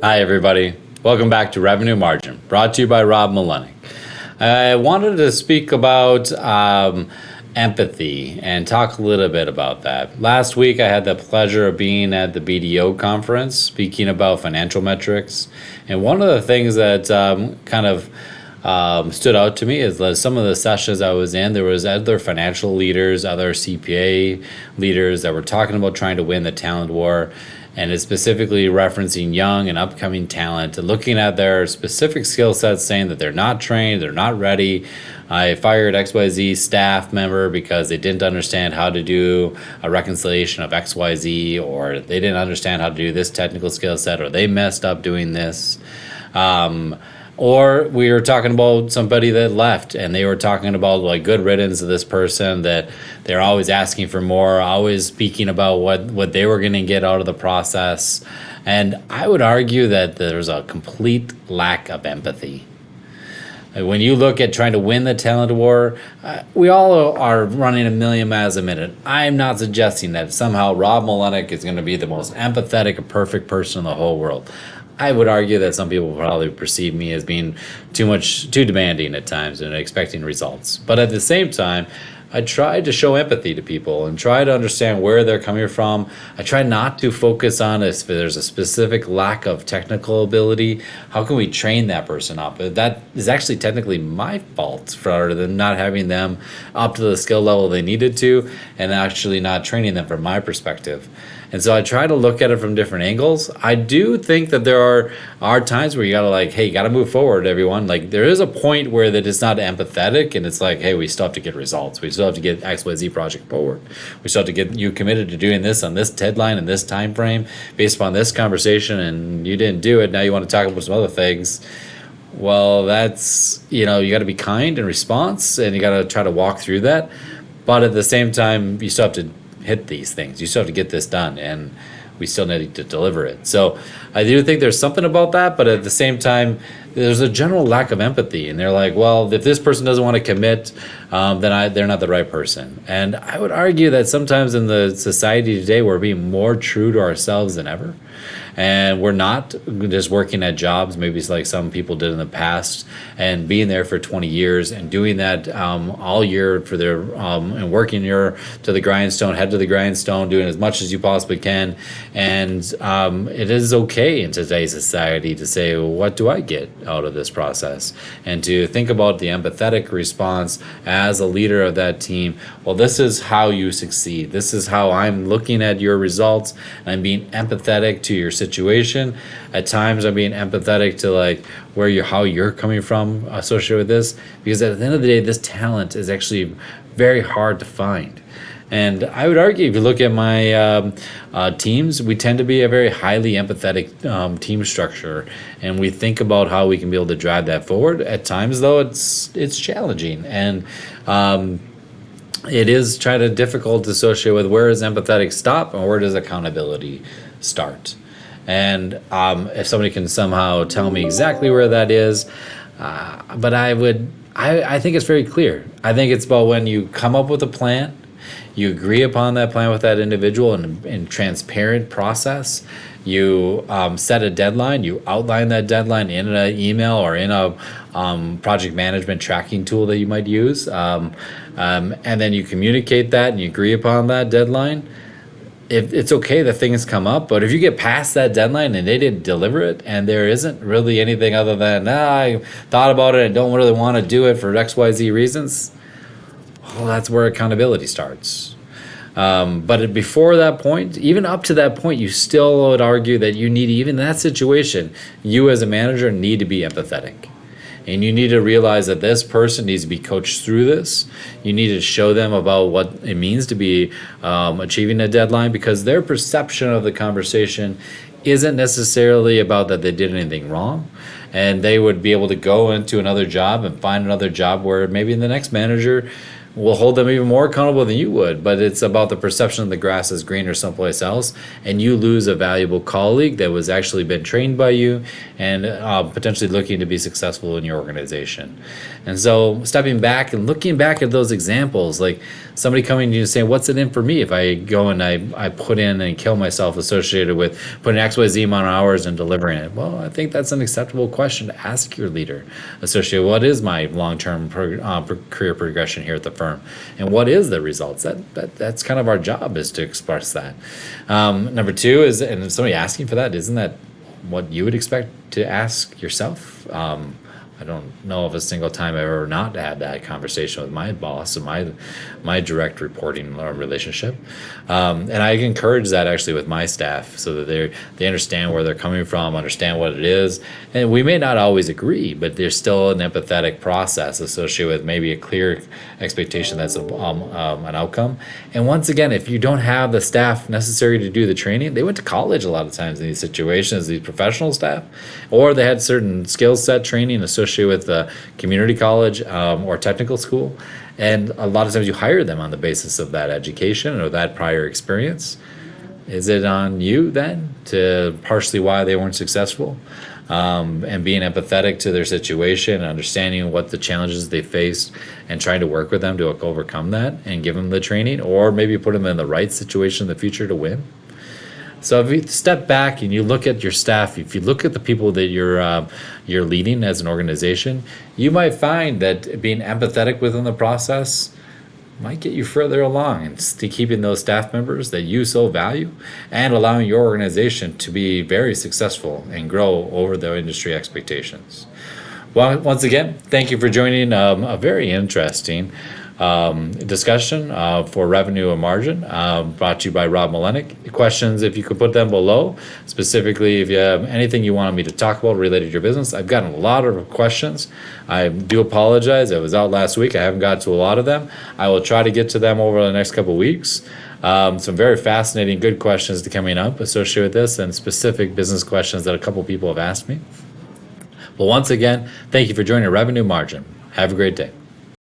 Hi, everybody. Welcome back to Revenue Margin, brought to you by Rob Malenik. I wanted to speak about empathy and talk a little bit about that. Last week, I had the pleasure of being at the BDO conference, speaking about financial metrics. And one of the things that stood out to me is that some of the sessions I was in, there was other financial leaders, other CPA leaders that were talking about trying to win the talent war. And it's specifically referencing young and upcoming talent, looking at their specific skill sets, saying that they're not trained, they're not ready. I fired XYZ staff member because they didn't understand how to do a reconciliation of XYZ, or they didn't understand how to do this technical skill set, or they messed up doing this. Or we were talking about somebody that left, and they were talking about like good riddance of this person, that they're always asking for more, always speaking about what they were going to get out of the process. And I would argue that there's a complete lack of empathy. When you look at trying to win the talent war, we all are running a million miles a minute. I'm not suggesting that somehow Rob Malenik is going to be the most empathetic, perfect person in the whole world. I would argue that some people probably perceive me as being too demanding at times and expecting results. But at the same time, I try to show empathy to people and try to understand where they're coming from. I try not to focus on if there's a specific lack of technical ability. How can we train that person up? That is actually technically my fault for them not having them up to the skill level they needed to, and actually not training them from my perspective. And so I try to look at it from different angles. I do think that there are times where you gotta you gotta move forward, everyone. Like there is a point where that it's not empathetic, and it's like, hey, we still have to get results. We still have to get XYZ project forward. We still have to get you committed to doing this on this deadline and this time frame based upon this conversation, and you didn't do it. Now you want to talk about some other things. Well, that's, you got to be kind in response, and you got to try to walk through that. But at the same time, you still have to hit these things. You still have to get this done, and we still need to deliver it. So I do think there's something about that, but at the same time, there's a general lack of empathy. And they're like, well, if this person doesn't want to commit, then they're not the right person. And I would argue that sometimes in the society today, we're being more true to ourselves than ever. And we're not just working at jobs, maybe it's like some people did in the past, and being there for 20 years and doing that all year for their and working your to the grindstone, head to the grindstone, doing as much as you possibly can. And it is okay in today's society to say, well, what do I get out of this process? And to think about the empathetic response as a leader of that team. Well, this is how you succeed. This is how I'm looking at your results. And I'm being empathetic to your situation. At times I'm being empathetic to how you're coming from associated with this, because at the end of the day, this talent is actually very hard to find. And I would argue, if you look at my teams, we tend to be a very highly empathetic team structure, and we think about how we can be able to drive that forward. At times, though, it's challenging, and it is difficult to associate with where does empathetic stop and where does accountability start. And if somebody can somehow tell me exactly where that is, but I think it's very clear. I think it's about when you come up with a plan, you agree upon that plan with that individual in transparent process. You set a deadline. You outline that deadline in an email or in a project management tracking tool that you might use, and then you communicate that and you agree upon that deadline. If it's okay that things come up, but if you get past that deadline and they didn't deliver it, and there isn't really anything other than I thought about it and don't really want to do it for XYZ reasons, well, that's where accountability starts. But before that point, even up to that point, you still would argue that you need, even in that situation, you as a manager need to be empathetic. And you need to realize that this person needs to be coached through this. You need to show them about what it means to be achieving a deadline, because their perception of the conversation isn't necessarily about that they did anything wrong. And they would be able to go into another job and find another job where maybe the next manager will hold them even more accountable than you would. But it's about the perception of the grass is greener someplace else, and you lose a valuable colleague that was actually been trained by you and potentially looking to be successful in your organization. And so stepping back and looking back at those examples, like somebody coming to you and saying, what's it in for me if I go and I put in and kill myself associated with putting XYZ amount of hours and delivering it? Well, I think that's an acceptable question to ask your leader associated with what is my long-term career progression here at the firm, and what is the results. That's kind of our job, is to express that. Number two is, and if somebody asking for that, isn't that what you would expect to ask yourself? I don't know of a single time I've ever not had that conversation with my boss and my direct reporting relationship. And I encourage that actually with my staff, so that they understand where they're coming from, understand what it is. And we may not always agree, but there's still an empathetic process associated with maybe a clear expectation that's an outcome. And once again, if you don't have the staff necessary to do the training, they went to college a lot of times in these situations, these professional staff, or they had certain skill set training associated with the community college or technical school. And a lot of times you hire them on the basis of that education or that prior experience. Is it on you then to partially why they weren't successful? And being empathetic to their situation, understanding what the challenges they faced, and trying to work with them to overcome that and give them the training, or maybe put them in the right situation in the future to win. So if you step back and you look at your staff, if you look at the people that you're leading as an organization, you might find that being empathetic within the process might get you further along and keeping those staff members that you so value, and allowing your organization to be very successful and grow over the industry expectations. Well, once again, thank you for joining a very interesting discussion for revenue and margin, brought to you by Rob Malenik. Questions, if you could put them below, specifically if you have anything you wanted me to talk about related to your business. I've gotten a lot of questions. I do apologize. I was out last week. I haven't got to a lot of them. I will try to get to them over the next couple of weeks. Some very fascinating, good questions coming up associated with this, and specific business questions that a couple people have asked me. But once again, thank you for joining Revenue Margin. Have a great day.